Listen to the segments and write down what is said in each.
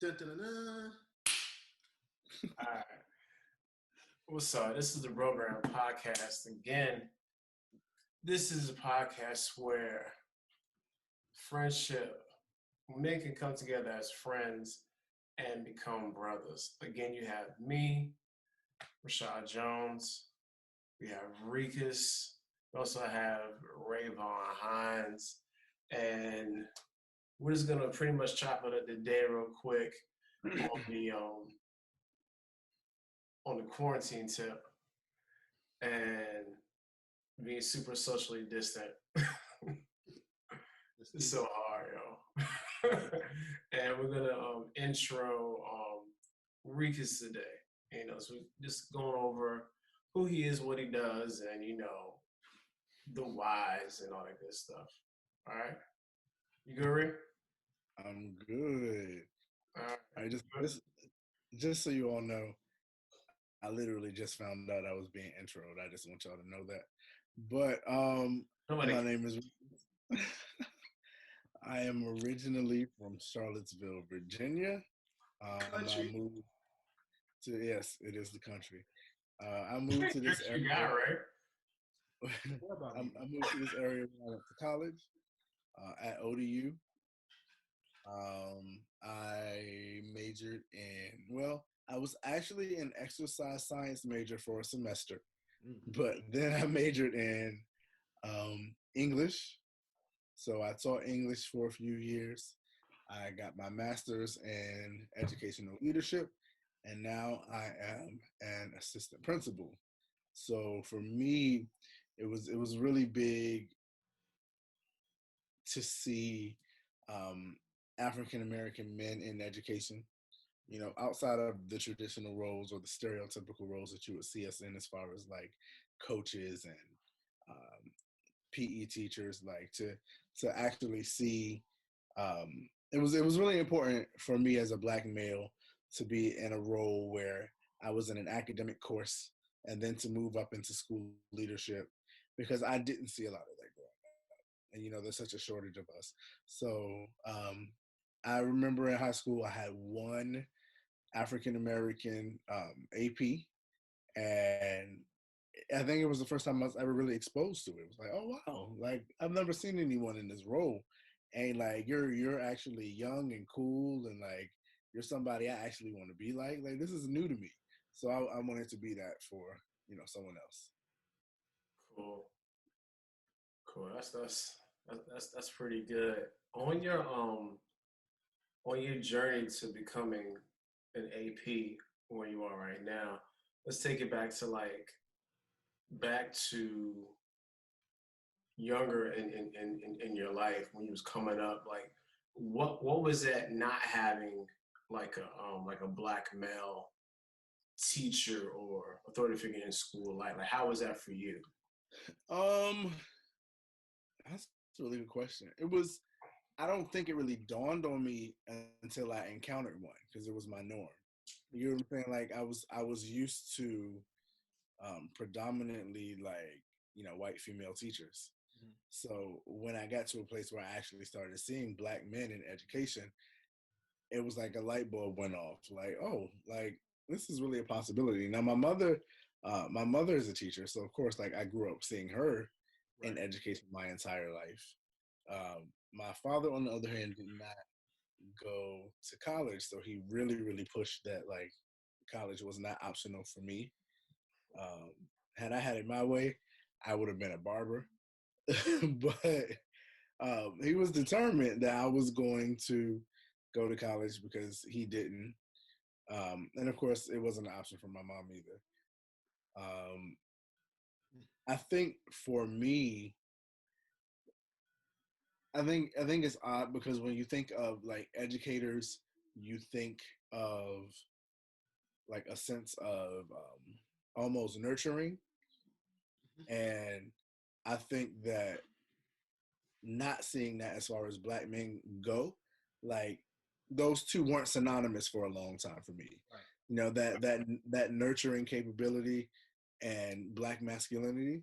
Dun, dun, dun, dun. All right. What's up? This is the Program Podcast. Again, this is a podcast where friendship, men can come together as friends and become brothers. Again, you have me, Rashad Jones. We have Riekus. We also have Rayvon Hines. And we're just going to pretty much chop it up today real quick on the quarantine tip and being super socially distant. It's so hard, yo. And we're gonna intro Riekus today. So just going over who he is, what he does, and the whys and all that good stuff. All right, you good, Rick? I'm good. All right. I just so you all know, I literally just found out I was being introed. I just want y'all to know that. But Nobody. my name is. I am originally from Charlottesville, Virginia. I Country. moved to yes, it is the country. I moved to this You got area. it right. I moved to this area when I went to college at ODU. I majored in, well, I was actually an exercise science major for a semester, but then I majored in English. So I taught English for a few years. I got my master's in educational leadership, and now I am an assistant principal. So for me, it was really big to see um, African American men in education. Outside of the traditional roles or the stereotypical roles that you would see us in, as far as like coaches and um, PE teachers, like to actually see. It was really important for me as a black male to be in a role where I was in an academic course and then to move up into school leadership because I didn't see a lot of that growing up. And there's such a shortage of us. So I remember in high school I had one African American AP, and I think it was the first time I was ever really exposed to it. It was like, oh wow, like I've never seen anyone in this role, and like you're actually young and cool, and like you're somebody I actually want to be like. Like this is new to me, so I wanted to be that for someone else. Cool, cool. That's pretty good. On your journey to becoming an AP where you are right now, let's take it back to younger in your life when you was coming up. Like what was that not having like a black male teacher or authority figure in school like how was that for you? Um, that's a really good question. It was. I don't think it really dawned on me until I encountered one because it was my norm. You know what I'm saying? Like I was used to predominantly like white female teachers. So when I got to a place where I actually started seeing black men in education, it was like a light bulb went off. Like, oh, like this is really a possibility. Now my mother is a teacher, so of course, like I grew up seeing her in Right. education my entire life. My father, on the other hand, did not go to college, so he really pushed that like college was not optional for me. Um, had I had it my way, I would have been a barber. But he was determined that I was going to go to college because he didn't. And of course, it wasn't an option for my mom either. Um, I think for me, I think it's odd because when you think of like educators, you think of like a sense of almost nurturing, and I think that not seeing that as far as black men go, like those two weren't synonymous for a long time for me. Right. That nurturing capability and black masculinity,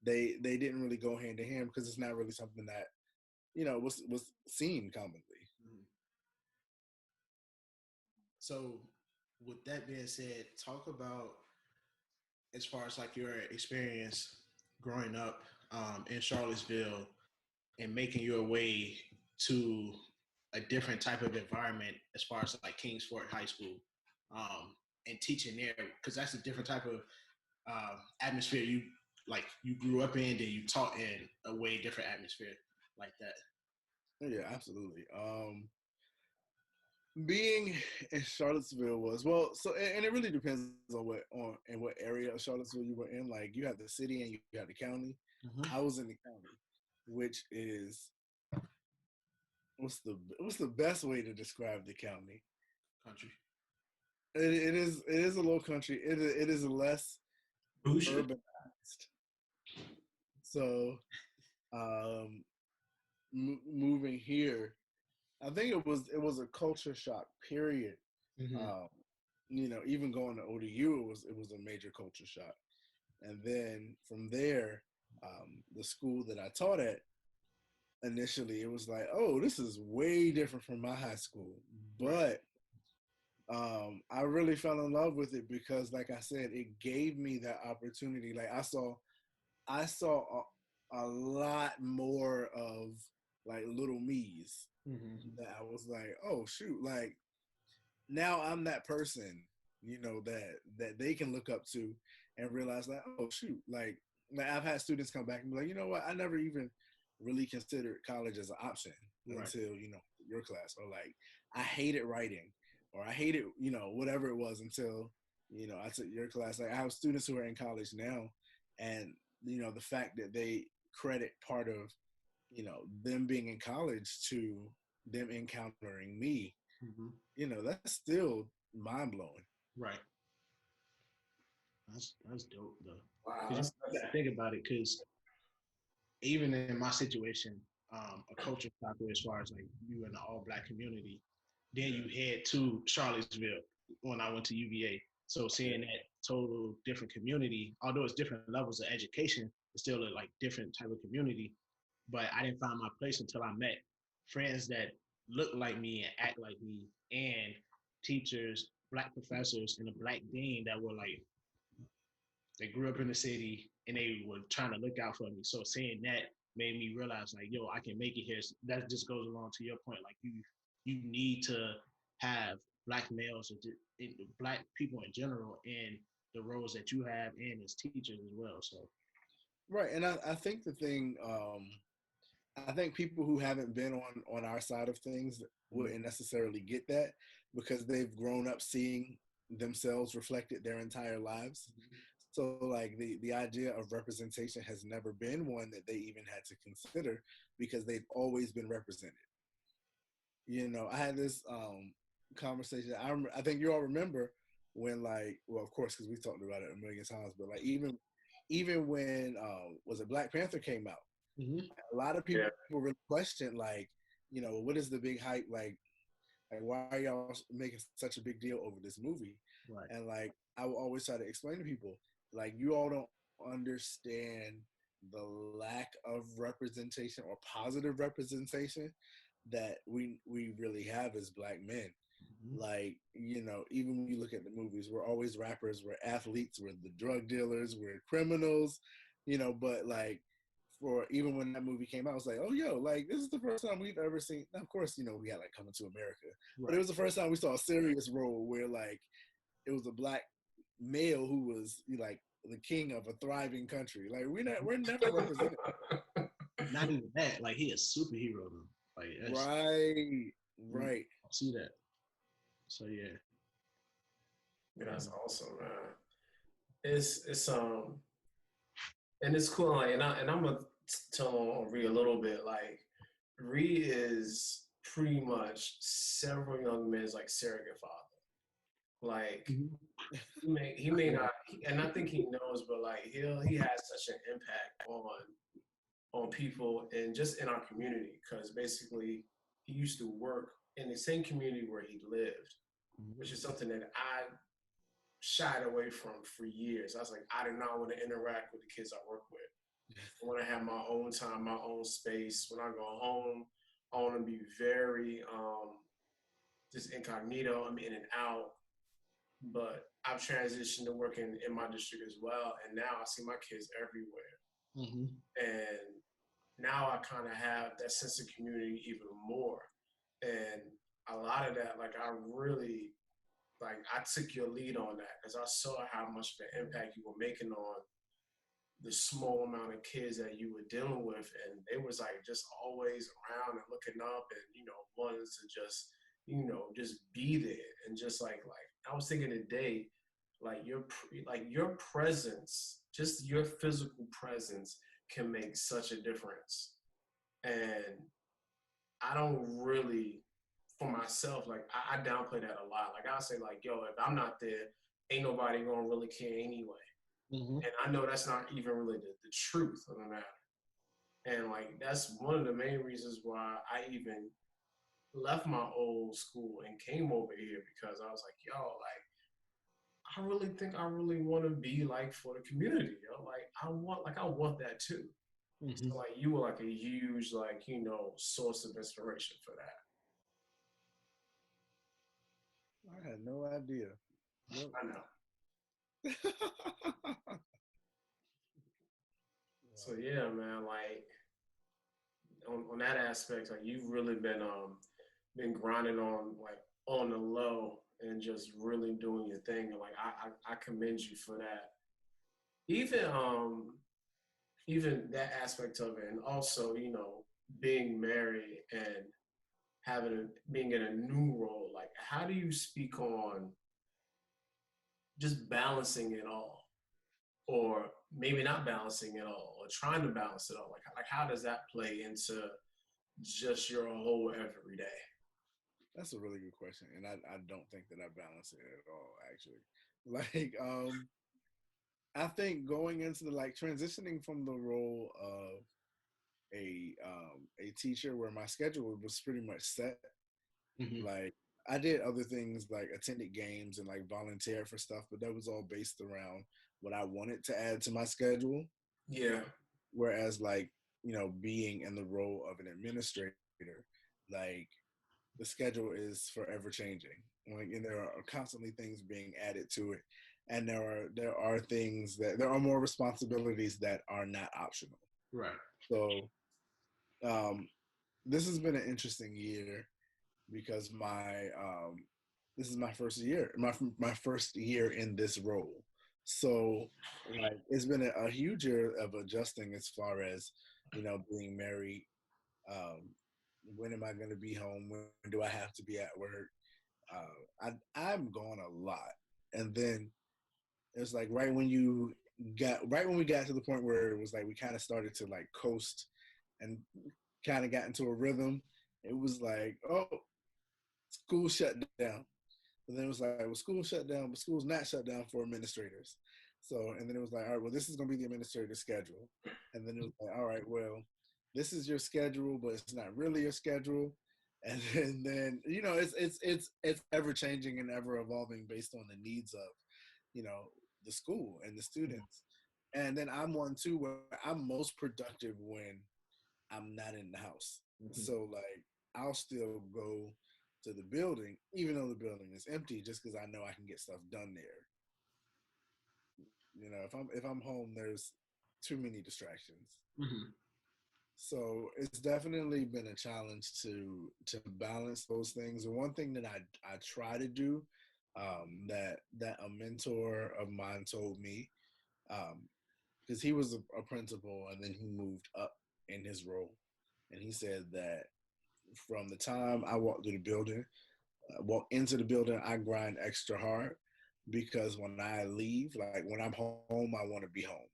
they didn't really go hand in hand because it's not really something that was seen commonly. Mhm. So, with that being said, talk about as far as like your experience growing up in Charlottesville and making your way to a different type of environment as far as like Kingsford High School and teaching there because that's a different type of atmosphere you grew up in and you taught in a way different atmosphere like that. Yeah, absolutely. Being in Charlottesville was well, so and it really depends on what area of Charlottesville you were in. Like you have the city and you have the county. I was in the county, which is what's the best way to describe the county? Country. It is a little country. It is less Bougie. urbanized. So um, moving here, I think it was a culture shock. Period. Mm-hmm. Um, even going to ODU, it was a major culture shock. And then from there, the school that I taught at initially, it was like, oh, this is way different from my high school. But I really fell in love with it because, like I said, it gave me that opportunity. Like I saw a lot more of like little me's that I was like, oh shoot, like now I'm that person, that they can look up to and realize like, oh shoot, like I've had students come back and be like, you know what, I never even really considered college as an option Right. until, your class, or like I hated writing or I hated, whatever it was until, I took your class. Like I have students who are in college now and, the fact that they credit part of, them being in college to them encountering me, Mm-hmm. that's still mind blowing. Right. That's dope though. Wow, Because you gotta think about it. Because even in my situation, a culture shocker as far as like you in the all black community, then you head to Charlottesville when I went to UVA. So seeing that total different community, although it's different levels of education, it's still a like different type of community. But I didn't find my place until I met friends that look like me and act like me, and teachers, black professors, and a black dean that were like they grew up in the city and they were trying to look out for me. So seeing that made me realize like, yo, I can make it here. That just goes along to your point. Like you need to have black males or black people in general in the roles that you have and as teachers as well. So Right. And I think the thing, I think people who haven't been on our side of things wouldn't necessarily get that because they've grown up seeing themselves reflected their entire lives. So like the idea of representation has never been one that they even had to consider because they've always been represented. I had this conversation. I think you all remember when, like, well, of course, because we talked about it a million times, but like even when was it Black Panther came out, mm-hmm. a lot of people really questioned, like, what is the big hype, like why are y'all making such a big deal over this movie? Right. And like I will always try to explain to people, like, you all don't understand the lack of representation or positive representation that we really have as black men. Like, even when you look at the movies, we're always rappers, we're athletes, we're the drug dealers, we're criminals, but like for even when that movie came out, I was like, oh yo, like this is the first time we've ever seen. Now, of course, we had like Coming to America, Right. but it was the first time we saw a serious role where like it was a black male who was like the king of a thriving country. Like we're never represented. Not even that, like he a superhero though. Like right. See that. So yeah. Yeah, that's awesome, man. It's and it's cool. Like, and I'm gonna tell on Ree a little bit. Like, Ree is pretty much several young men's like surrogate father. Like, he may not, and I think he knows, but like he has such an impact on people and just in our community because basically he used to work in the same community where he lived, which is something that I shied away from for years. I was like, I do not want to interact with the kids I work with. I want to have my own time, my own space. When I go home, I want to be very just incognito. I'm in and out, but I've transitioned to working in my district as well, and now I see my kids everywhere. Mm-hmm. And now I kind of have that sense of community even more. And a lot of that, like I really, like I took your lead on that because I saw how much of an impact you were making on the small amount of kids that you were dealing with, and they was like just always around and looking up, and wanted to just just be there, and just like I was thinking today, like your presence, just your physical presence can make such a difference. And I don't really, for myself, like I downplay that a lot. Like I'll say like, yo, if I'm not there, ain't nobody gonna really care anyway. Mm-hmm. And I know that's not even really the truth of the matter. And like that's one of the main reasons why I even left my old school and came over here, because I was like, yo, like I really think I really want to be like for the community, yo. Like I want that too. Mm-hmm. So like you were like a huge like source of inspiration for that. I had no idea. Yep. I know. So yeah, man, like on that aspect, like you've really been grinding on the low and just really doing your thing. And like I commend you for that. Even that aspect of it, and also being married and being in a new role. Like how do you speak on just balancing it all, or maybe not balancing it all, or trying to balance it all? Like how does that play into just your whole every day? That's a really good question, and I don't think that I balance it at all. Actually, like I think going into the like transitioning from the role of a teacher where my schedule was pretty much set. Mm-hmm. Like I did other things like attended games and like volunteer for stuff, but that was all based around what I wanted to add to my schedule. Yeah. Whereas like being in the role of an administrator, like the schedule is forever changing. Like, and there are constantly things being added to it, and there are things that there are more responsibilities that are not optional. Right. So this has been an interesting year because this is my first year, my first year in this role. So like it's been a huge year of adjusting as far as being married. Um, when am I going to be home? When do I have to be at work? I'm gone a lot, and then it's like right when we got to the point where it was like we kind of started to like coast and kind of got into a rhythm. It was like, oh, school shut down. But then it was like, well, school shut down, but school's not shut down for administrators. So, and then it was like, all right, well, this is going to be the administrator schedule. And then it was like, all right, well, this is your schedule, but it's not really your schedule. And then it's ever changing and ever evolving based on the needs of, the school and the students. And then I'm one too where I'm most productive when I'm not in the house. Mm-hmm. So like I'll still go to the building, even though the building is empty, just because I know I can get stuff done there. If I'm home, there's too many distractions. Mm-hmm. So it's definitely been a challenge to balance those things. And one thing that I try to do, that a mentor of mine told me, because he was a principal and then he moved up in his role, and he said that from the time I walk into the building, I grind extra hard because when I leave, like when I'm home, I want to be home.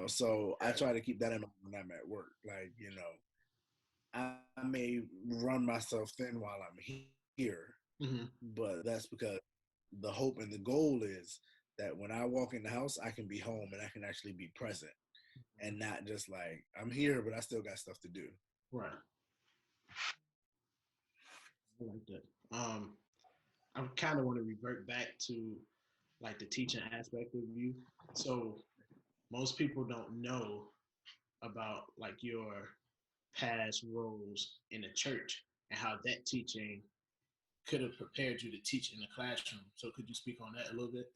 So I try to keep that in mind when I'm at work. Like, I may run myself thin while I'm here, Mm-hmm. but that's because the hope and the goal is that when I walk in the house, I can be home and I can actually be present and not just like I'm here, but I still got stuff to do. Right. I like that. I kind of want to revert back to like the teaching aspect of you. So most people don't know about like your past roles in the church and how that teaching could have prepared you to teach in the classroom. So could you speak on that a little bit?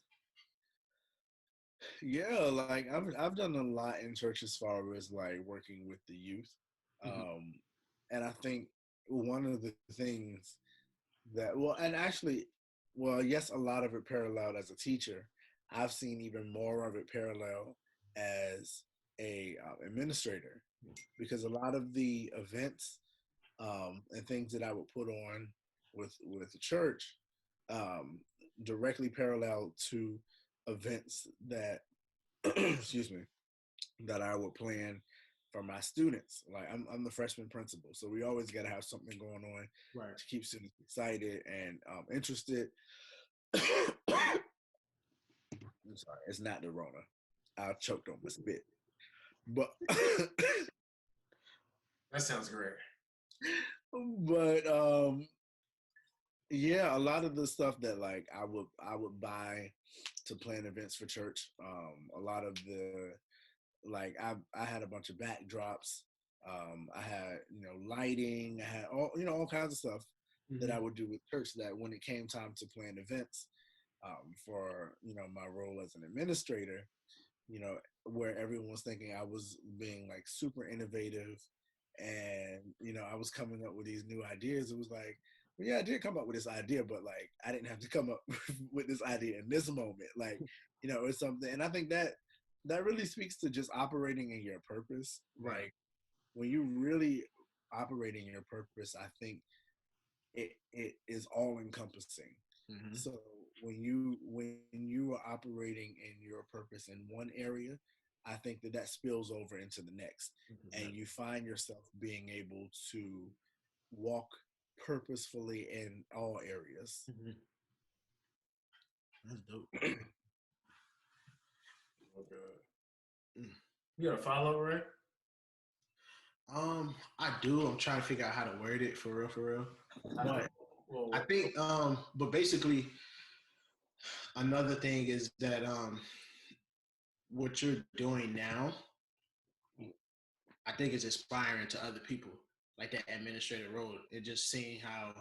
Yeah, like I've done a lot in church as far as like working with the youth. Mm-hmm. And I think one of the things that, well, and actually, well, yes, a lot of it paralleled as a teacher. I've seen even more of it parallel as a administrator, because a lot of the events and things that I would put on with the church um, directly parallel to events that excuse me, that I would plan for my students. Like I'm the freshman principal, so we always got to have something going on Right. to keep students excited and interested. I'm sorry, it's not the Rona. I choked on my spit, but That sounds great. but yeah, a lot of the stuff that like I would buy to plan events for church. A lot of the like I had a bunch of backdrops. I had lighting. I had all kinds of stuff that Mm-hmm. I would do with church. That when it came time to plan events for my role as an administrator, where everyone was thinking I was being like super innovative, and I was coming up with these new ideas. It was like, well, yeah, I did come up with this idea, but like I didn't have to come up with this idea in this moment. Like, it's something, and I think that really speaks to just operating in your purpose. Right. Like when you really operate in your purpose, I think it is all encompassing. Mm-hmm. So when you are operating in your purpose in one area, I think that spills over into the next, Mm-hmm. and you find yourself being able to walk purposefully in all areas. Mm-hmm. That's dope. Okay. You got a follow, right? I do. I'm trying to figure out how to word it for real. But Well, I think, but basically, another thing is that what you're doing now, I think is inspiring to other people, like that administrative role, and just seeing how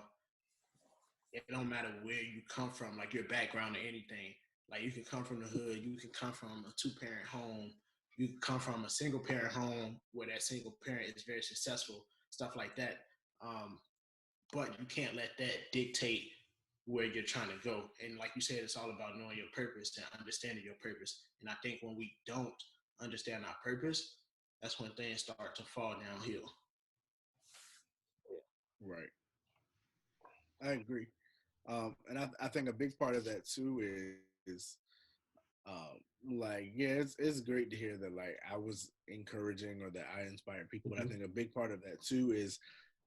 it don't matter where you come from, like your background or anything. Like you can come from the hood, you can come from a 2-parent home, you can come from a single parent home where that single parent is very successful, stuff like that. Um, but you can't let that dictate where you're trying to go. And like you said, it's all about knowing your purpose and understanding your purpose. And I think when we don't understand our purpose, that's when things start to fall downhill. Right. I agree. And I think a big part of that too is like, yeah, it's great to hear that like I was encouraging or that I inspired people. But I think a big part of that too is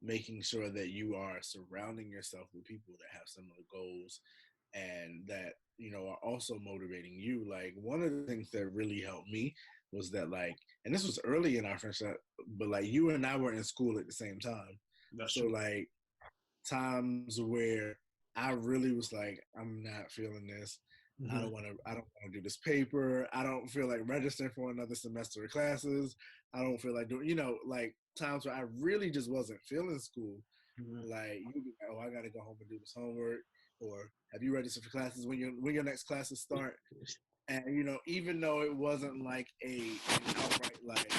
making sure that you are surrounding yourself with people that have similar goals and that are also motivating you. Like one of the things that really helped me was that like, and this was early in our friendship, but like you and I were in school at the same time. That's So true. like times where I really was like, I'm not feeling this. Mm-hmm. I don't want to do this paper. I don't feel like registering for another semester of classes. I don't feel like doing, like times where I really just wasn't feeling school. Mm-hmm. Like you be like, oh, I gotta go home and do this homework, or have you registered for classes when your next classes start? And even though it wasn't like an outright like,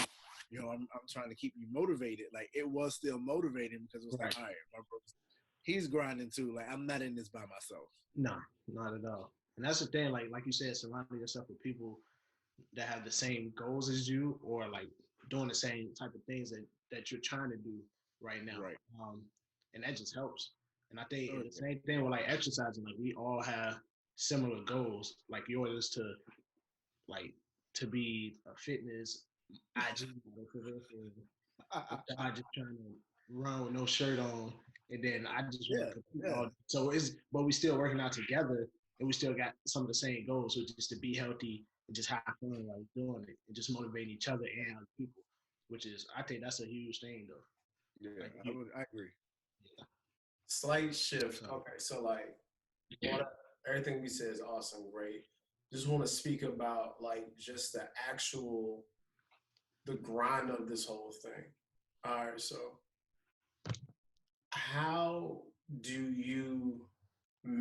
I'm trying to keep you motivated, like it was still motivating because it was Right. like, all right, my brother's he's grinding too. Like I'm not in this by myself. No, not at all. And that's the thing, like you said, surrounding yourself with people that have the same goals as you or like doing the same type of things that you're trying to do right now. Right. And that just helps. And I think Oh, the same thing with like exercising, like we all have similar goals. Like yours is like to be a fitness IG model for this, and I just trying to run with no shirt on, and then I just want to compete yeah. all. So but we still working out together, and we still got some of the same goals, which is to be healthy and just have fun while doing it, and just motivate each other and other people, which is I think that's a huge thing though. Yeah, Like I agree. Yeah. Slight shift. So, Okay, so like everything we said is awesome, great. Just want to speak about like just the grind of this whole thing. All right, so how do you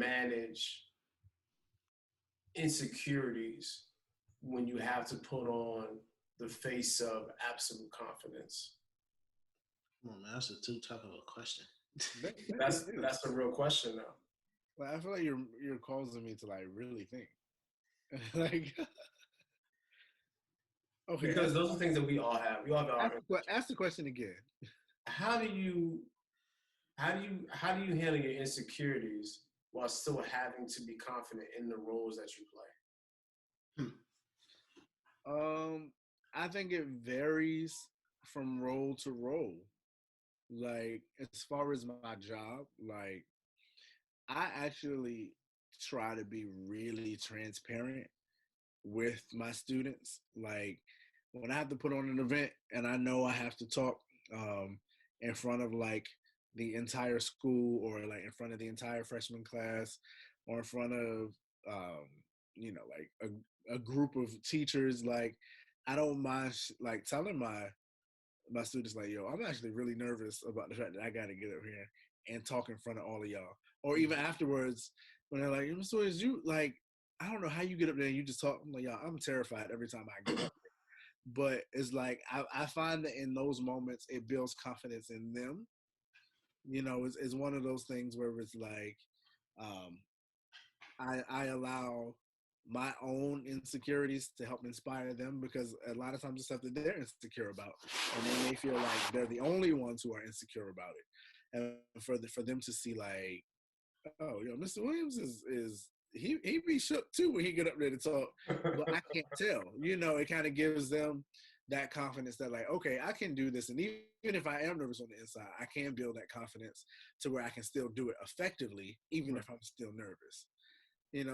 manage insecurities when you have to put on the face of absolute confidence? Come on, man, that's a too tough of a question. That's a real question though. Like, I feel like you're causing me to like really think. Like, okay, Because those are things that we all have. We all have our, ask the question again. how do you handle your insecurities while still having to be confident in the roles that you play? I think it varies from role to role. Like, as far as my job, like, I actually try to be really transparent with my students. Like, when I have to put on an event and I know I have to talk in front of like the entire school, or like in front of the entire freshman class, or in front of like a group of teachers, like, I don't mind like telling my students, like, yo, I'm actually really nervous about the fact that I got to get up here and talk in front of all of y'all. Or even afterwards, when they're like, Mr. Williams, you like, I don't know how you get up there and you just talk. I'm like, y'all, I'm terrified every time I get up there. But it's like, I find that in those moments, it builds confidence in them. You know, it's one of those things where it's like, um, I allow my own insecurities to help inspire them, because a lot of times it's stuff that they're insecure about, and they may feel like they're the only ones who are insecure about it. And for them to see like, oh, Mr. Williams is he be shook too when he get up there to talk, but I can't tell. It kind of gives them that confidence that like, okay, I can do this, and even if I am nervous on the inside, I can build that confidence to where I can still do it effectively, even if I'm still nervous.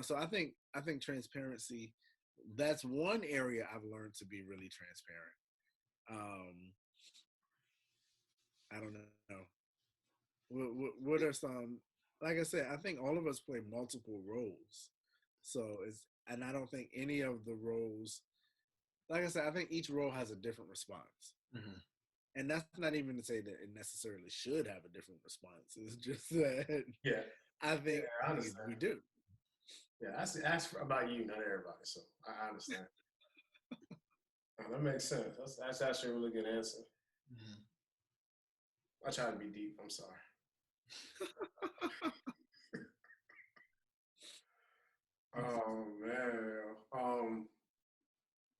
So I think transparency, that's one area I've learned to be really transparent. I don't know. What are some, like I said, I think all of us play multiple roles. And I don't think any of the roles, like I said, I think each role has a different response. Mm-hmm. And that's not even to say that it necessarily should have a different response. It's just that I think we do. Yeah, ask about you, not everybody. So I understand. That makes sense. That's actually a really good answer. Mm-hmm. I try to be deep. I'm sorry. Oh man.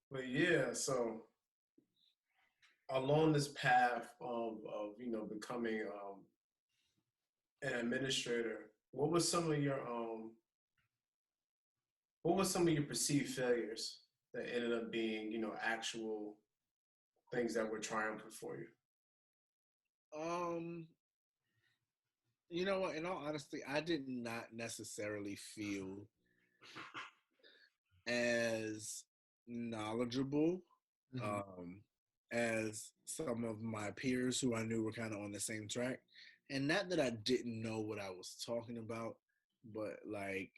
But yeah. So along this path of becoming an administrator, what was some of your perceived failures that ended up being, actual things that were triumphant for you? You know what? In all honesty, I did not necessarily feel as knowledgeable as some of my peers who I knew were kind of on the same track. And not that I didn't know what I was talking about, but like,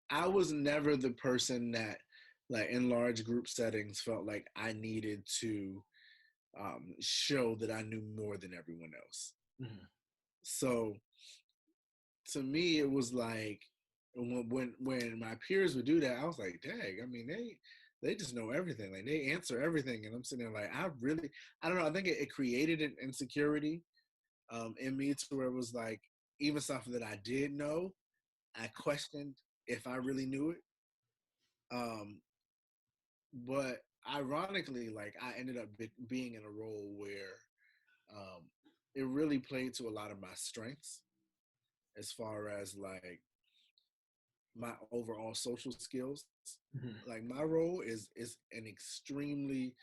I was never the person that, like, in large group settings, felt like I needed to show that I knew more than everyone else. Mm-hmm. So to me, it was like, when my peers would do that, I was like, dang, I mean, they just know everything. Like, they answer everything. And I'm sitting there like, I don't know. I think it created an insecurity in me, to where it was like, even stuff that I did know, I questioned if I really knew it. But ironically, like, I ended up being in a role where it really played to a lot of my strengths, as far as like my overall social skills. Mm-hmm. Like, my role is an extremely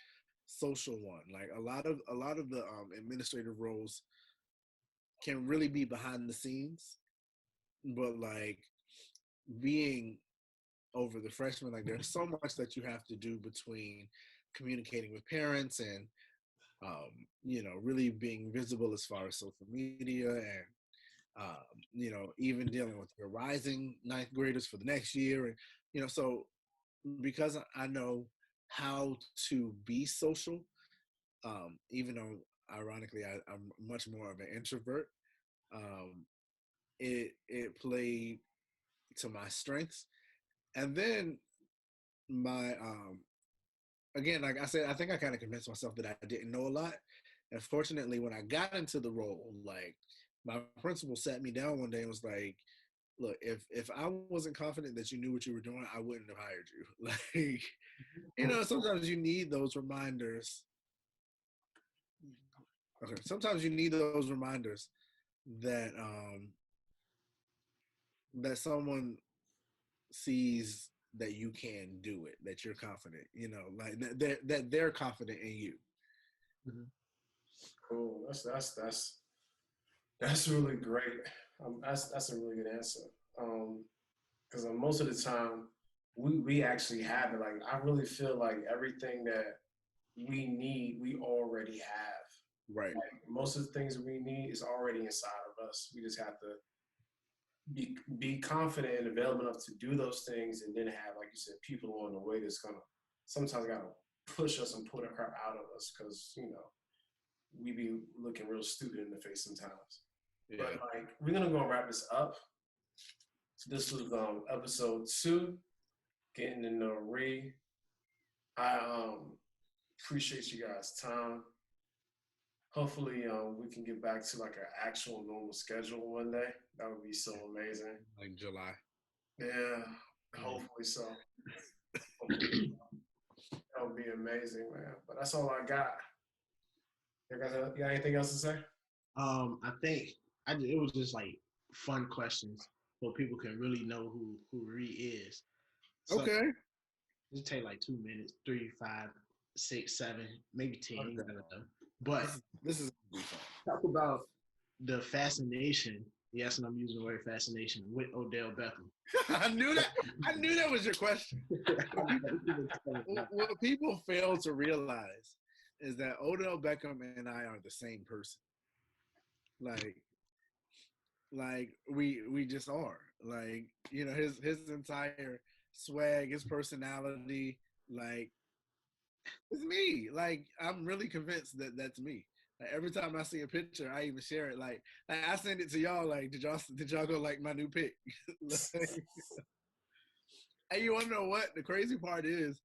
social one. Like, a lot of the administrative roles can really be behind the scenes, but like, being over the freshmen, like, there's so much that you have to do between communicating with parents and really being visible as far as social media, and even dealing with your rising ninth graders for the next year. And so because I know how to be social, even though ironically I'm much more of an introvert, it played to my strengths. And then my again, like I said, I think I kind of convinced myself that I didn't know a lot. And fortunately, when I got into the role, like my principal sat me down one day and was like, "Look, if I wasn't confident that you knew what you were doing, I wouldn't have hired you." Like, you know, sometimes you need those reminders. Okay, sometimes you need those reminders that that someone sees that you can do it, that you're confident, you know, like that they're confident in you. Mm-hmm. Cool. That's really great. That's a really good answer. Because most of the time, we actually have it. Like I really feel like everything that we need, we already have. Right. Like most of the things we need is already inside of us. We just have to be confident and available enough to do those things, and then have, like you said, people along the way that's gonna sometimes gotta push us and pull the crap out of us, because you know we be looking real stupid in the face sometimes. Yeah. But like we're gonna go and wrap this up. So this was episode 2, getting to know Ree. I appreciate you guys' time. Hopefully, we can get back to like an actual normal schedule one day. That would be so amazing. Like July. Yeah, hopefully so. That would be amazing, man. But that's all I got. You guys got anything else to say? I think it was just like fun questions so people can really know who Ree is. So Okay. it take like 2 minutes, 3, 5, 6, 7, maybe 10. Okay. You gotta know. But This is gonna be fun. talk about the fascination. Yes, and I'm using the word fascination with Odell Beckham. I knew that was your question. What people fail to realize is that Odell Beckham and I are the same person. Like we just are. Like, you know, his entire swag, his personality, like it's me. Like I'm really convinced that that's me. Like, every time I see a picture, I even share it. Like I send it to y'all. Like, did y'all go like my new pic? Like, and you wanna know what? The crazy part is,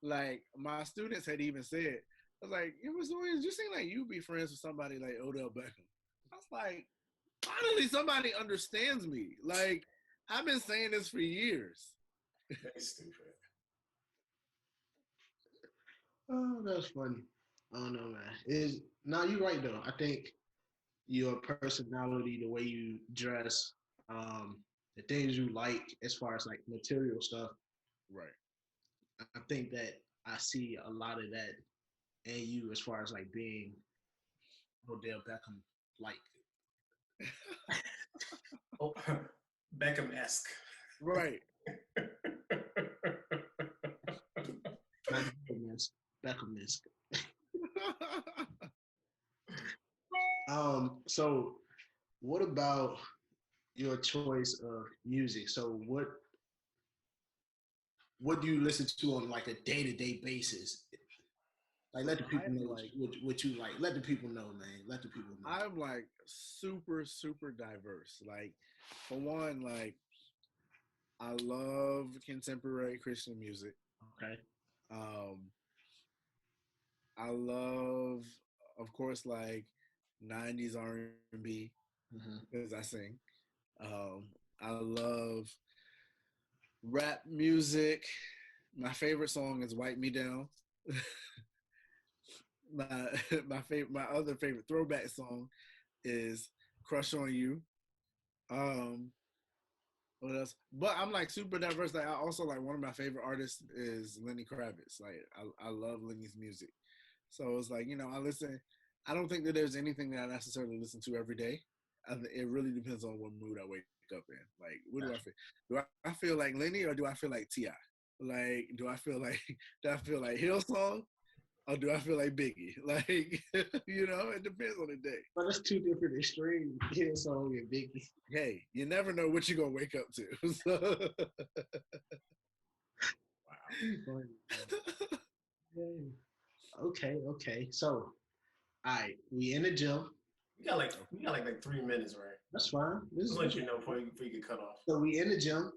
like my students had even said, I was like, it was always you seem like you be friends with somebody like Odell Beckham. I was like, finally somebody understands me. Like I've been saying this for years. That's stupid. Oh, that's funny. I don't know, man. You're right though. I think your personality, the way you dress, the things you like as far as like material stuff. Right. I think that I see a lot of that in you as far as like being Odell Beckham like. Oh, Beckham-esque. Right. Beckham-esque. So what about your choice of music? So what do you listen to on like a day-to-day basis? Like let the people know like what you like. Let the people know, man. Let the people know. I'm like super, super diverse. Like for one, like I love contemporary Christian music. Okay. I love, of course, like 90s R&B because I sing. I love rap music. My favorite song is "Wipe Me Down." my other favorite throwback song is "Crush on You." What else? But I'm like super diverse. Like I also like one of my favorite artists is Lenny Kravitz. Like I love Lenny's music. So it's like, you know, I don't think that there's anything that I necessarily listen to every day. It really depends on what mood I wake up in. Like, what do I feel? Do I feel like Lenny or do I feel like T.I.? Like, do I feel like Hillsong or do I feel like Biggie? Like, you know, it depends on the day. But that's two different extremes. Hillsong and Biggie. Hey, you never know what you're gonna wake up to. So. Wow. Okay. So, all right, we in the gym. We got like 3 minutes, right? That's fine. This Just is let you know before you get cut off. so we in the gym.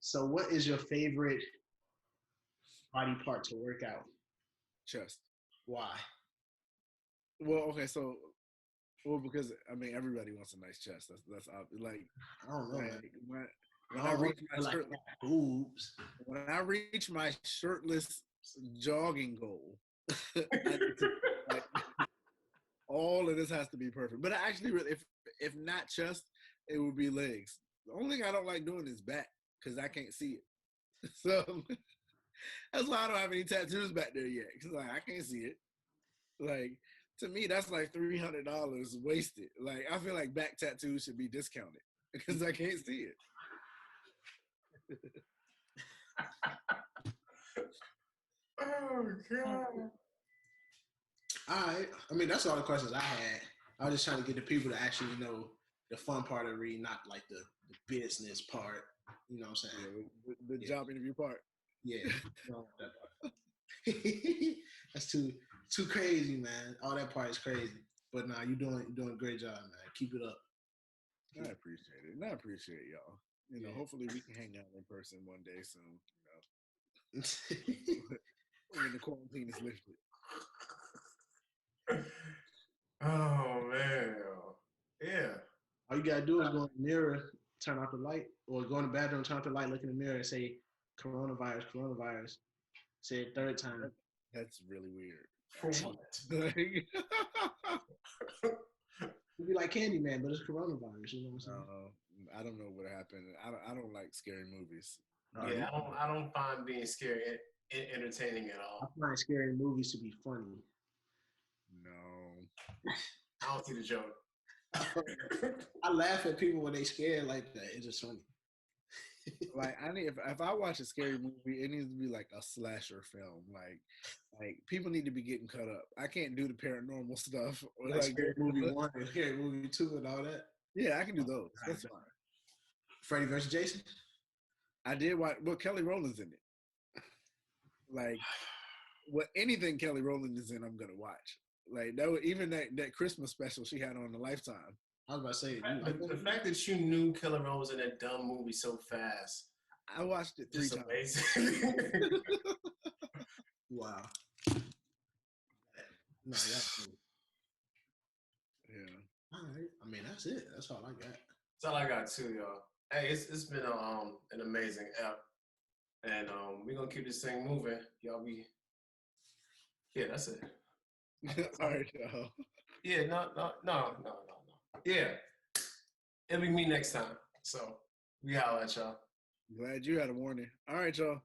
So what is your favorite body part to work out? Chest. Why? Well, okay, so because I mean everybody wants a nice chest. That's like I don't know. like, when I I don't reach feel my like boobs. when I reach my shirtless jogging goal, I need to, like, all of this has to be perfect. But I actually, really, if not chest, it would be legs. The only thing I don't like doing is back because I can't see it. So that's why I don't have any tattoos back there yet. Because like I can't see it. Like to me, that's like $300 wasted. Like I feel like back tattoos should be discounted because I can't see it. Oh God. All right. I mean, that's all the questions I had. I was just trying to get the people to actually know the fun part of reading, not like the business part. You know what I'm saying? Yeah, the job interview part. Yeah. You know, that part. That's too crazy, man. All that part is crazy. But nah, you're doing a great job, man. Keep it up. I appreciate it. And I appreciate y'all. You know, Yeah. hopefully we can hang out in person one day soon. You know, when the quarantine is lifted. Oh man. Yeah. All you gotta do is go in the mirror, turn off the light, or go in the bathroom, turn off the light, look in the mirror, and say coronavirus, coronavirus. Say it third time. That's really weird. For what? Like, It'd be like Candyman, but it's coronavirus. You know what I'm saying? I don't know what happened. I don't like scary movies. Yeah, I don't find being scary entertaining at I all. find scary movies to be funny. No. I don't see the joke. I laugh at people when they scared like that. It's just funny. Like if I watch a scary movie, it needs to be like a slasher film. Like people need to be getting cut up. I can't do the paranormal stuff or Like Scary Movie 1 and Scary Movie 2 and all that. Yeah, I can do those. That's fine. Freddy vs. Jason? I did watch. Well, Kelly Rowland's in it. Like, anything Kelly Rowland is in, I'm gonna watch. Like that. Even that Christmas special she had on the Lifetime. I was about to say the fact that you knew Kelly Rowland was in that dumb movie so fast. I watched it 3 times. Amazing. Wow. No, that's cool. Yeah. All right. I mean, that's it. That's all I got. That's all I got too, y'all. Hey, it's been an amazing app, and we're gonna keep this thing moving. Y'all be. Yeah, that's it. All right, y'all. Yeah, no. Yeah, it'll be me next time. So we holla at y'all. Glad you had a warning. All right, y'all.